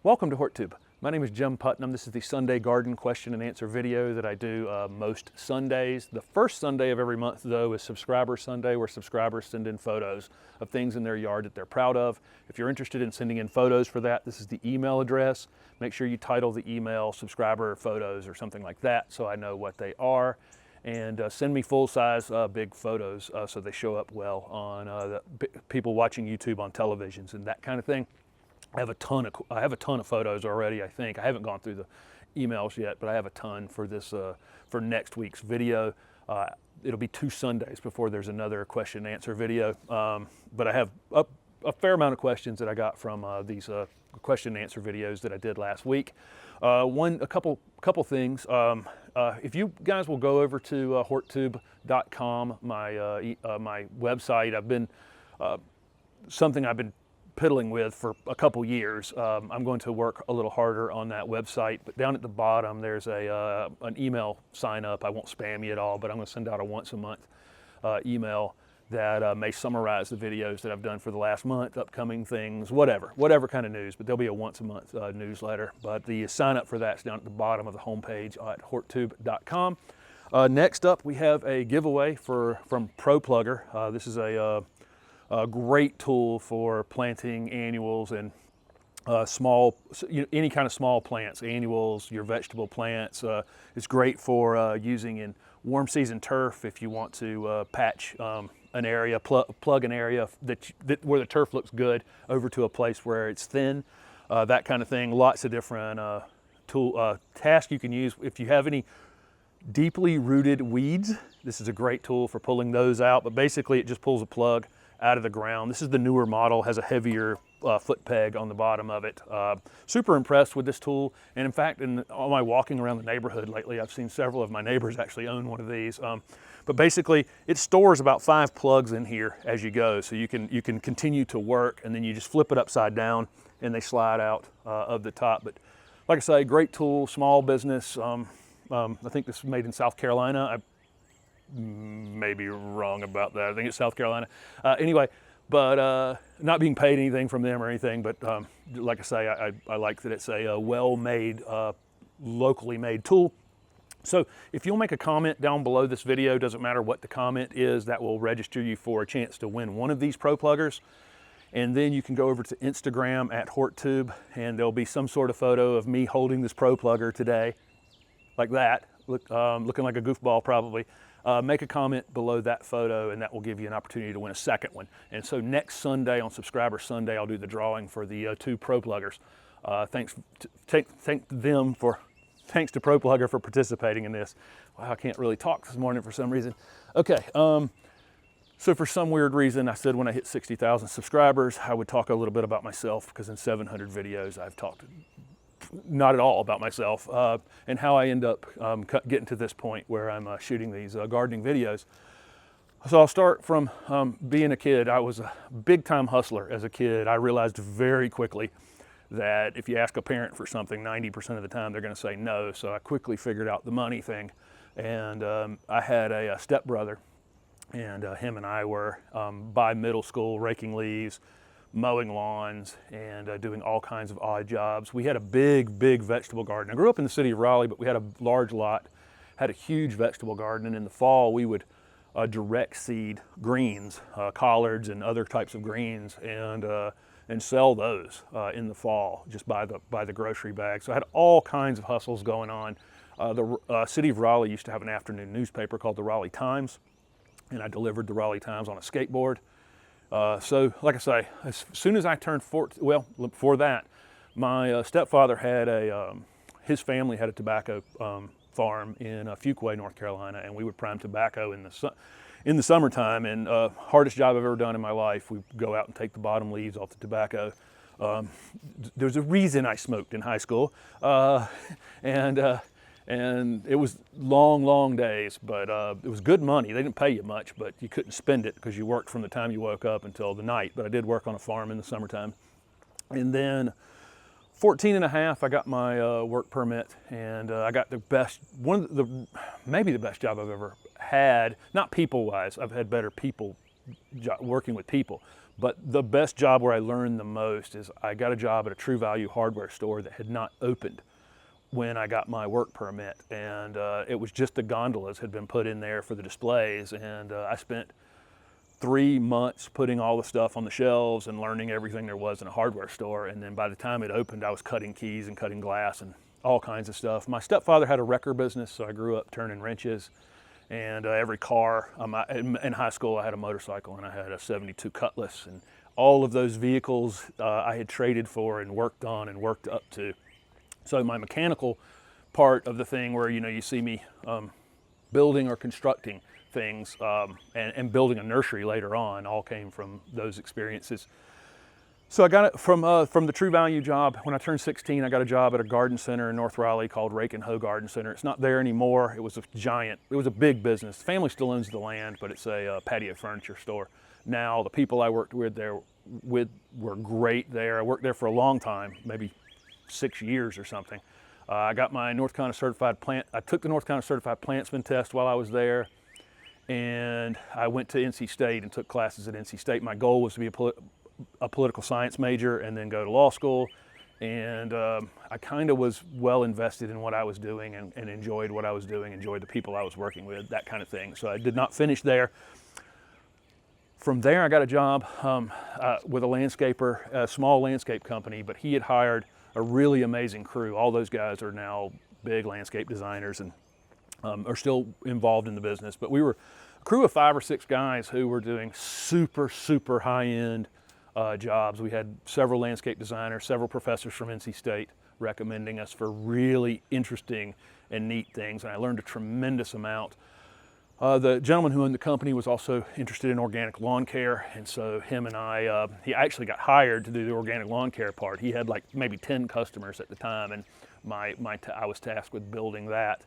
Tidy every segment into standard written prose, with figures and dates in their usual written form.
Welcome to HortTube. My name is Jim Putnam. This is the Sunday garden question and answer video that I do most Sundays. The first Sunday of every month, though, is Subscriber Sunday, where subscribers send in photos of things in their yard that they're proud of. If you're interested in sending in photos for that, this is the email address. Make sure you title the email subscriber photos or something like that so I know what they are. And send me full-size big photos so they show up well on the people watching YouTube on televisions and that kind of thing. I have a ton of photos already. I think I haven't gone through the emails yet, but I have a ton for this for next week's video. It'll be 2 Sundays before there's another question and answer video. But I have a fair amount of questions that I got from these question and answer videos that I did last week. A couple things. If you guys will go over to HortTube.com, my website, I've been something I've been piddling with for a couple years. I'm going to work a little harder on that website, but down at the bottom there's an email sign up. I won't spam you at all, but I'm going to send out a once a month email that may summarize the videos that I've done for the last month, upcoming things, whatever kind of news, but there'll be a once a month newsletter. But the sign up for that's down at the bottom of the homepage at HortTube.com. Next up, we have a giveaway from ProPlugger. This is a great tool for planting annuals and any kind of small plants, annuals, your vegetable plants. It's great for using in warm season turf if you want to patch an area, plug an area where the turf looks good over to a place where it's thin, that kind of thing. Lots of different tasks you can use. If you have any deeply rooted weeds, this is a great tool for pulling those out, but basically it just pulls a plug out of the ground. This is the newer model, has a heavier foot peg on the bottom of it. Super impressed with this tool, and in fact, in all my walking around the neighborhood lately, I've seen several of my neighbors actually own one of these. But basically, it stores about 5 plugs in here as you go, so you can continue to work, and then you just flip it upside down, and they slide out of the top. But like I say, great tool, small business. I think this was made in South Carolina. May be wrong about that. I think it's South Carolina. Anyway, but not being paid anything from them or anything, but like I say, I like that it's a well-made, locally made tool. So if you'll make a comment down below this video, doesn't matter what the comment is, that will register you for a chance to win one of these ProPluggers. And then you can go over to Instagram at HortTube, and there'll be some sort of photo of me holding this ProPlugger today, like that, looking like a goofball probably. Make a comment below that photo, and that will give you an opportunity to win a second one. And so next Sunday, on Subscriber Sunday, I'll do the drawing for the 2 ProPluggers. Thanks to ProPlugger for participating in this. Wow, I can't really talk this morning for some reason. Okay, so for some weird reason, I said when I hit 60,000 subscribers, I would talk a little bit about myself, because in 700 videos, I've talked not at all about myself and how I end up getting to this point where I'm shooting these gardening videos. So I'll start from being a kid. I was a big-time hustler as a kid. I realized very quickly that if you ask a parent for something, 90% of the time they're going to say no. So I quickly figured out the money thing. And I had a stepbrother, and him and I were by middle school raking leaves, mowing lawns, and doing all kinds of odd jobs. We had a big vegetable garden. I grew up in the city of Raleigh, but we had a large lot, had a huge vegetable garden, and in the fall we would direct seed greens, collards and other types of greens, and sell those in the fall just by the grocery bag. So I had all kinds of hustles going on. The city of Raleigh used to have an afternoon newspaper called the Raleigh Times, and I delivered the Raleigh Times on a skateboard. So like I say, as soon as I turned 14, well, before that, my stepfather had his family had a tobacco farm in Fuquay, North Carolina, and we would prime tobacco in the summertime. And hardest job I've ever done in my life. We'd go out and take the bottom leaves off the tobacco. There's a reason I smoked in high school, and it was long days, but it was good money. They didn't pay you much, but you couldn't spend it because you worked from the time you woke up until the night. But I did work on a farm in the summertime. And then 14 and a half, I got my work permit, and I got maybe the best job I've ever had. Not people-wise, I've had better people working with people, But the best job where I learned the most is I got a job at a True Value hardware store that had not opened when I got my work permit. And it was just the gondolas had been put in there for the displays. And I spent 3 months putting all the stuff on the shelves and learning everything there was in a hardware store. And then by the time it opened, I was cutting keys and cutting glass and all kinds of stuff. My stepfather had a wrecker business, so I grew up turning wrenches. And every car, in high school I had a motorcycle and I had a 72 Cutlass, and all of those vehicles I had traded for and worked on and worked up to. So my mechanical part of the thing where, you know, you see me building or constructing things and building a nursery later on all came from those experiences. So I got it from the True Value job. When I turned 16, I got a job at a garden center in North Raleigh called Rake and Hoe Garden Center. It's not there anymore. It was a big business. The family still owns the land, but it's a patio furniture store. Now, the people I worked with there were great there. I worked there for a long time, maybe 6 years or something. I got my North Carolina certified plant. I took the North Carolina certified plantsman test while I was there, and I went to NC State and took classes at NC State. My goal was to be a political science major and then go to law school. And I kind of was well invested in what I was doing and enjoyed what I was doing, enjoyed the people I was working with, that kind of thing. So I did not finish there. From there, I got a job with a landscaper, a small landscape company, but he had hired a really amazing crew. All those guys are now big landscape designers and are still involved in the business. But we were a crew of 5 or 6 guys who were doing super, super high-end jobs. We had several landscape designers, several professors from NC State recommending us for really interesting and neat things, and I learned a tremendous amount. The gentleman who owned the company was also interested in organic lawn care, and so him and I, he actually got hired to do the organic lawn care part. He had like maybe 10 customers at the time, and I was tasked with building that.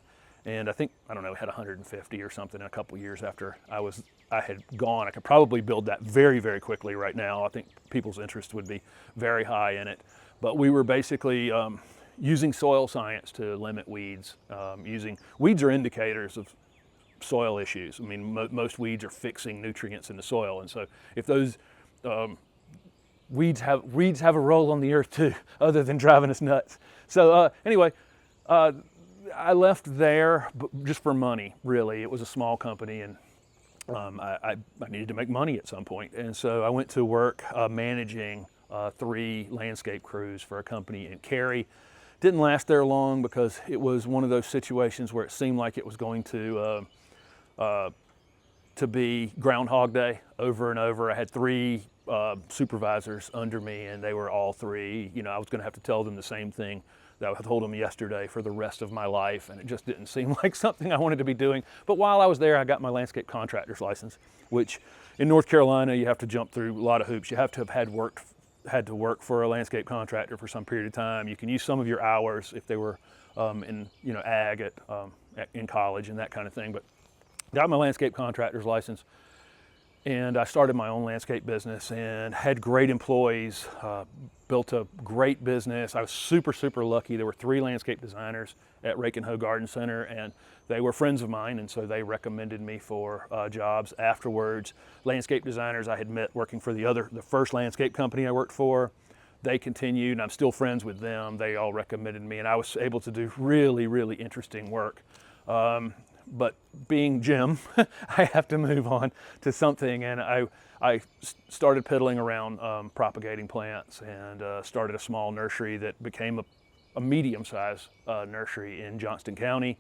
And I think, I don't know, had 150 or something a couple years after I had gone. I could probably build that very, very quickly right now. I think people's interest would be very high in it. But we were basically using soil science to limit weeds. Weeds are indicators of soil issues. I mean, most weeds are fixing nutrients in the soil. And so if those weeds have a role on the earth too, other than driving us nuts. So anyway, I left there just for money, really. It was a small company, and I needed to make money at some point. And so I went to work managing 3 landscape crews for a company in Cary. Didn't last there long because it was one of those situations where it seemed like it was going to be Groundhog Day over and over. I had 3 supervisors under me, and they were all 3. You know, I was going to have to tell them the same thing that I told them yesterday for the rest of my life, and it just didn't seem like something I wanted to be doing. But while I was there, I got my landscape contractor's license, which in North Carolina, you have to jump through a lot of hoops. You have to have had to work for a landscape contractor for some period of time. You can use some of your hours if they were in, you know, ag in college and that kind of thing. But got my landscape contractor's license, and I started my own landscape business and had great employees, built a great business. I was super, super lucky. There were 3 landscape designers at Rake and Hoe Garden Center, and they were friends of mine, and so they recommended me for jobs afterwards. Landscape designers I had met working for the first landscape company I worked for, they continued, and I'm still friends with them. They all recommended me, and I was able to do really, really interesting work. But being Jim, I have to move on to something, and I started piddling around propagating plants, and started a small nursery that became a medium-sized nursery in Johnston County.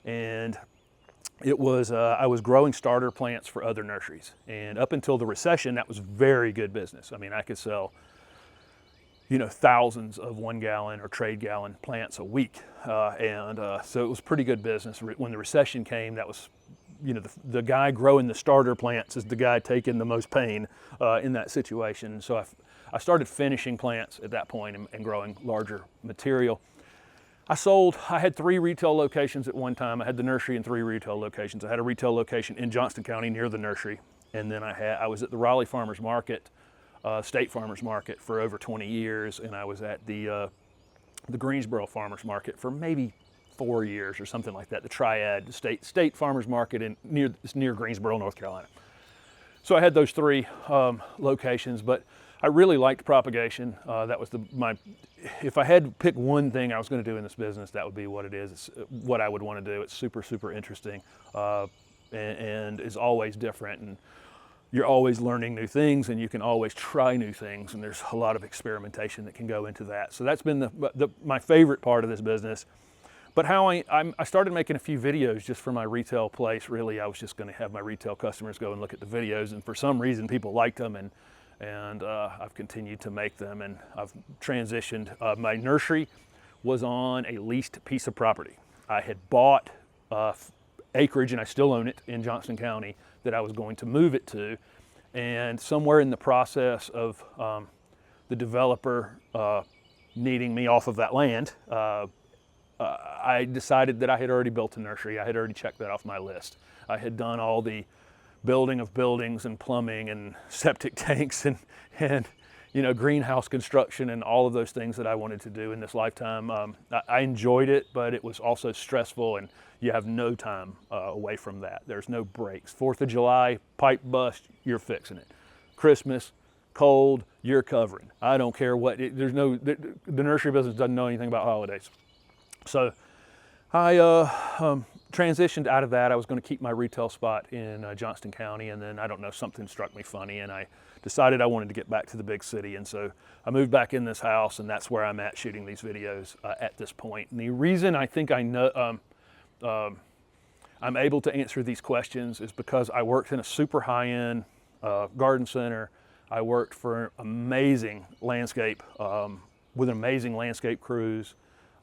And it was I was growing starter plants for other nurseries, and up until the recession, that was very good business. I mean, I could sell, you know, thousands of 1-gallon or trade gallon plants a week. So it was pretty good business. When the recession came, that was, you know, the guy growing the starter plants is the guy taking the most pain in that situation. So I started finishing plants at that point and growing larger material. I had 3 retail locations at one time. I had the nursery in 3 retail locations. I had a retail location in Johnston County near the nursery. And then I was at the Raleigh Farmers Market, State Farmers Market, for over 20 years. And I was at the Greensboro Farmers Market for maybe 4 years or something like that. The Triad State Farmers Market near Greensboro, North Carolina. So I had those three locations, but I really liked propagation. That was if I had to pick one thing I was going to do in this business, that would be what it is. It's what I would want to do. It's super, super interesting and is always different. And you're always learning new things, and you can always try new things. And there's a lot of experimentation that can go into that. So that's been my favorite part of this business. But how I started making a few videos just for my retail place. Really, I was just going to have my retail customers go and look at the videos, and for some reason people liked them, and I've continued to make them, and I've transitioned. My nursery was on a leased piece of property. I had bought acreage, and I still own it in Johnston County, that I was going to move it to, and somewhere in the process of the developer needing me off of that land, I decided that I had already built a nursery. I had already checked that off my list. I had done all the building of buildings and plumbing and septic tanks and greenhouse construction and all of those things that I wanted to do in this lifetime. I enjoyed it, but it was also stressful, and you have no time away from that. There's no breaks. 4th of July, pipe bust, you're fixing it. Christmas, cold, you're covering. I don't care what, the nursery business doesn't know anything about holidays. So I transitioned out of that. I was going to keep my retail spot in Johnston County, and then I don't know, something struck me funny, and I decided I wanted to get back to the big city. And so I moved back in this house, and that's where I'm at shooting these videos at this point. And the reason I think I know I'm able to answer these questions is because I worked in a super high-end garden center. I worked for amazing landscape with amazing landscape crews.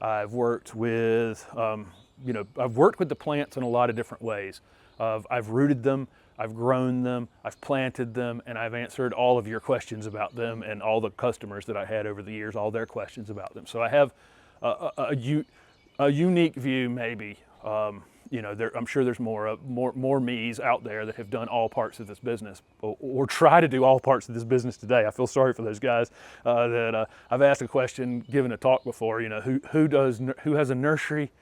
I've worked with, I've worked with the plants in a lot of different ways. I've rooted them, I've grown them, I've planted them, and I've answered all of your questions about them, and all the customers that I had over the years, all their questions about them. So I have a unique view, maybe. I'm sure there's more me's out there that have done all parts of this business, or try to do all parts of this business today. I feel sorry for those guys that I've asked a question, given a talk before. Who has a nursery,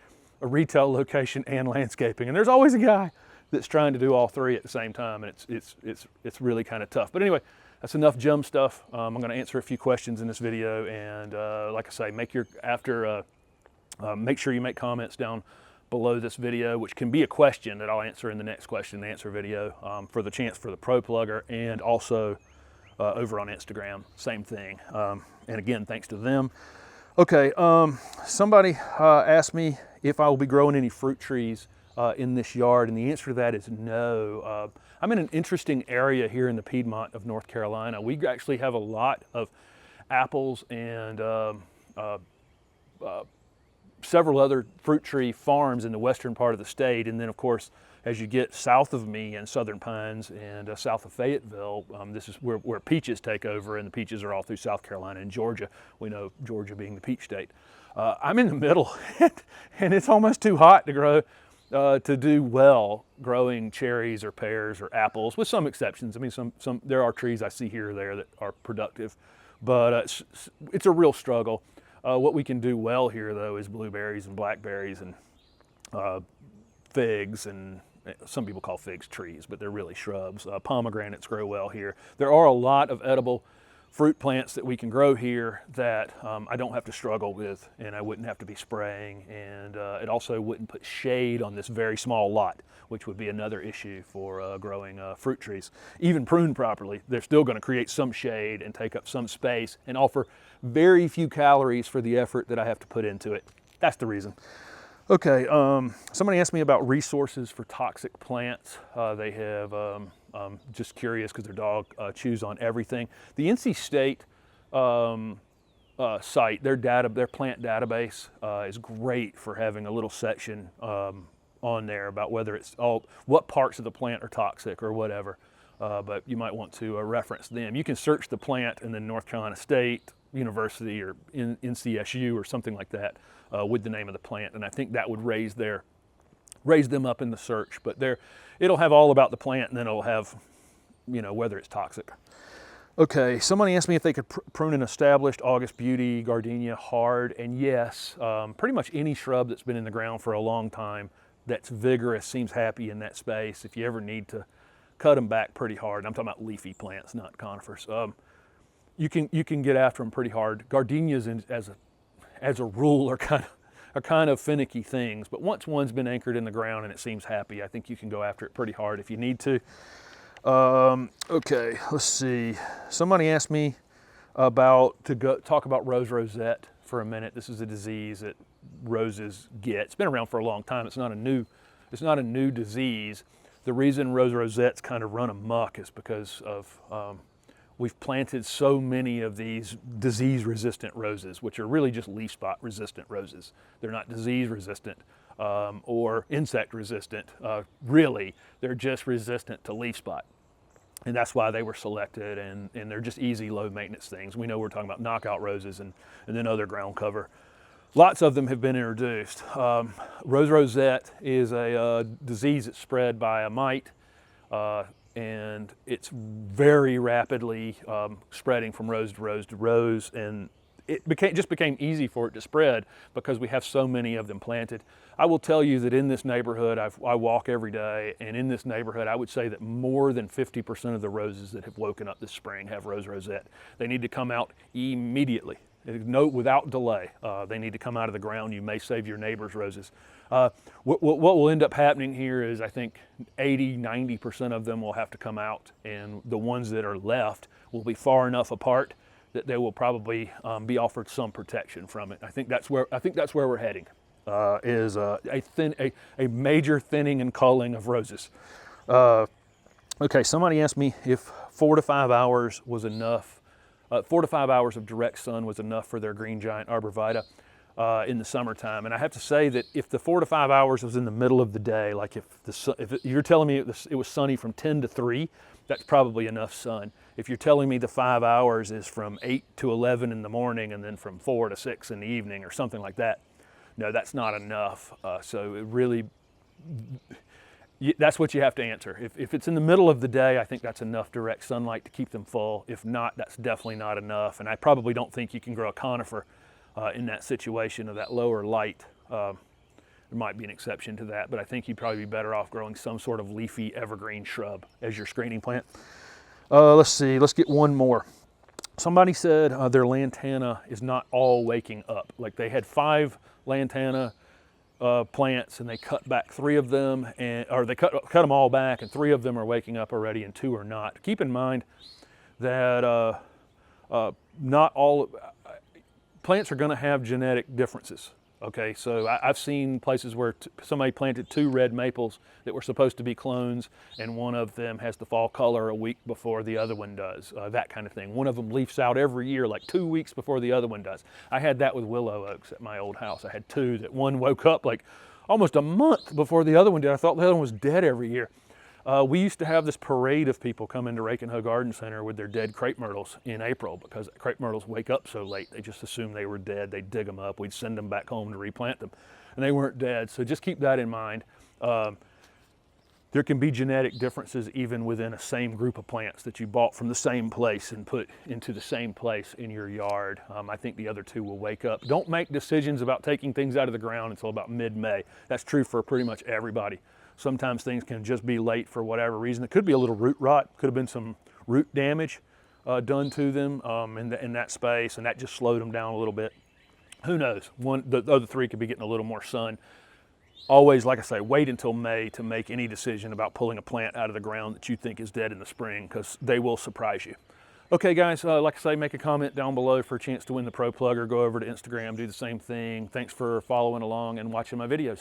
a retail location, and landscaping? And there's always a guy that's trying to do all three at the same time, and it's really kind of tough. But anyway, that's enough Jum stuff. I'm going to answer a few questions in this video, and like I say, make sure you make comments down below this video, which can be a question that I'll answer in the next question and answer video for the chance for the ProPlugger, and also over on Instagram, same thing. And again, thanks to them. Okay, somebody asked me if I will be growing any fruit trees in this yard, and the answer to that is no. I'm in an interesting area here in the Piedmont of North Carolina. We actually have a lot of apples and several other fruit tree farms in the western part of the state, and then of course as you get south of me in Southern Pines and south of Fayetteville, this is where peaches take over, and the peaches are all through South Carolina and Georgia. We know Georgia being the peach state. I'm in the middle, and it's almost too hot to grow to do well growing cherries or pears or apples, with some exceptions. I mean, some there are trees I see here or there that are productive, but it's a real struggle. What we can do well here, though, is blueberries and blackberries and figs, and some people call figs trees, but they're really shrubs. Pomegranates grow well here. There are a lot of edible fruit plants that we can grow here that I don't have to struggle with, and I wouldn't have to be spraying, and it also wouldn't put shade on this very small lot, which would be another issue for growing fruit trees. Even pruned properly, they're still going to create some shade and take up some space and offer very few calories for the effort that I have to put into it. That's the reason. Okay, somebody asked me about resources for toxic plants. They have, just curious because their dog chews on everything. The NC State site, their plant database is great for having a little section on there about what parts of the plant are toxic or whatever. But you might want to reference them. You can search the plant in the North Carolina State University or in NCSU or something like that with the name of the plant, and I think that would raise them up in the search. But it'll have all about the plant, and then it'll have, whether it's toxic. Okay, somebody asked me if they could prune an established August Beauty gardenia hard, and yes, pretty much any shrub that's been in the ground for a long time that's vigorous seems happy in that space. If you ever need to cut them back pretty hard. I'm talking about leafy plants, not conifers. You can get after them pretty hard. Gardenias, as a rule, are kind of finicky things, but once one's been anchored in the ground and it seems happy, I think you can go after it pretty hard if you need to. Okay, let's see. Somebody asked me talk about rosette for a minute. This is a disease that roses get. It's been around for a long time. It's not a new disease. The reason rosettes kind of run amok is because of we've planted so many of these disease-resistant roses, which are really just leaf spot-resistant roses. They're not disease-resistant or insect-resistant. Really, they're just resistant to leaf spot. And that's why they were selected, and they're just easy, low-maintenance things. We know we're talking about knockout roses and then other ground cover. Lots of them have been introduced. Rosette is a disease that's spread by a mite, and it's very rapidly spreading from rose to rose to rose, and it just became easy for it to spread because we have so many of them planted. I will tell you that in this neighborhood, I walk every day, and in this neighborhood, I would say that more than 50% of the roses that have woken up this spring have rosette. They need to come out immediately. Without delay. They need to come out of the ground. You may save your neighbor's roses. What will end up happening here is I think 80–90% of them will have to come out, and the ones that are left will be far enough apart that they will probably be offered some protection from it. I think that's where we're heading. Is a major thinning and culling of roses. Okay, somebody asked me if 4 to 5 hours was enough. 4 to 5 hours of direct sun was enough for their green giant arborvitae in the summertime. And I have to say that if the 4 to 5 hours was in the middle of the day, like if you're telling me it was sunny from 10 to 3, that's probably enough sun. If you're telling me the 5 hours is from 8 to 11 in the morning and then from 4 to 6 in the evening or something like that, no, that's not enough. So it really, that's what you have to answer. If it's in the middle of the day, I think that's enough direct sunlight to keep them full. If not, that's definitely not enough. And I probably don't think you can grow a conifer in that situation of that lower light. There might be an exception to that, but I think you'd probably be better off growing some sort of leafy evergreen shrub as your screening plant. Let's see, let's get one more. Somebody said their lantana is not all waking up. Like they had 5 lantana plants and they cut back 3 of them, or they cut them all back, and 3 of them are waking up already and 2 are not. Keep in mind that not all plants are going to have genetic differences. Okay, so I've seen places where somebody planted 2 red maples that were supposed to be clones, and one of them has the fall color a week before the other one does, that kind of thing. One of them leaves out every year, like 2 weeks before the other one does. I had that with willow oaks at my old house. I had 2 that one woke up like almost a month before the other one did. I thought the other one was dead every year. We used to have this parade of people come into Rake and Hoe Garden Center with their dead crepe myrtles in April, because crepe myrtles wake up so late. They just assumed they were dead. They'd dig them up. We'd send them back home to replant them, and they weren't dead. So just keep that in mind. There can be genetic differences even within a same group of plants that you bought from the same place and put into the same place in your yard. I think the other 2 will wake up. Don't make decisions about taking things out of the ground until about mid-May. That's true for pretty much everybody. Sometimes things can just be late for whatever reason. It could be a little root rot, could have been some root damage done to them in that space, and that just slowed them down a little bit. Who knows? The other 3 could be getting a little more sun. Always, like I say, wait until May to make any decision about pulling a plant out of the ground that you think is dead in the spring, because they will surprise you. Okay guys, like I say, make a comment down below for a chance to win the ProPlugger. Go over to Instagram, do the same thing. Thanks for following along and watching my videos.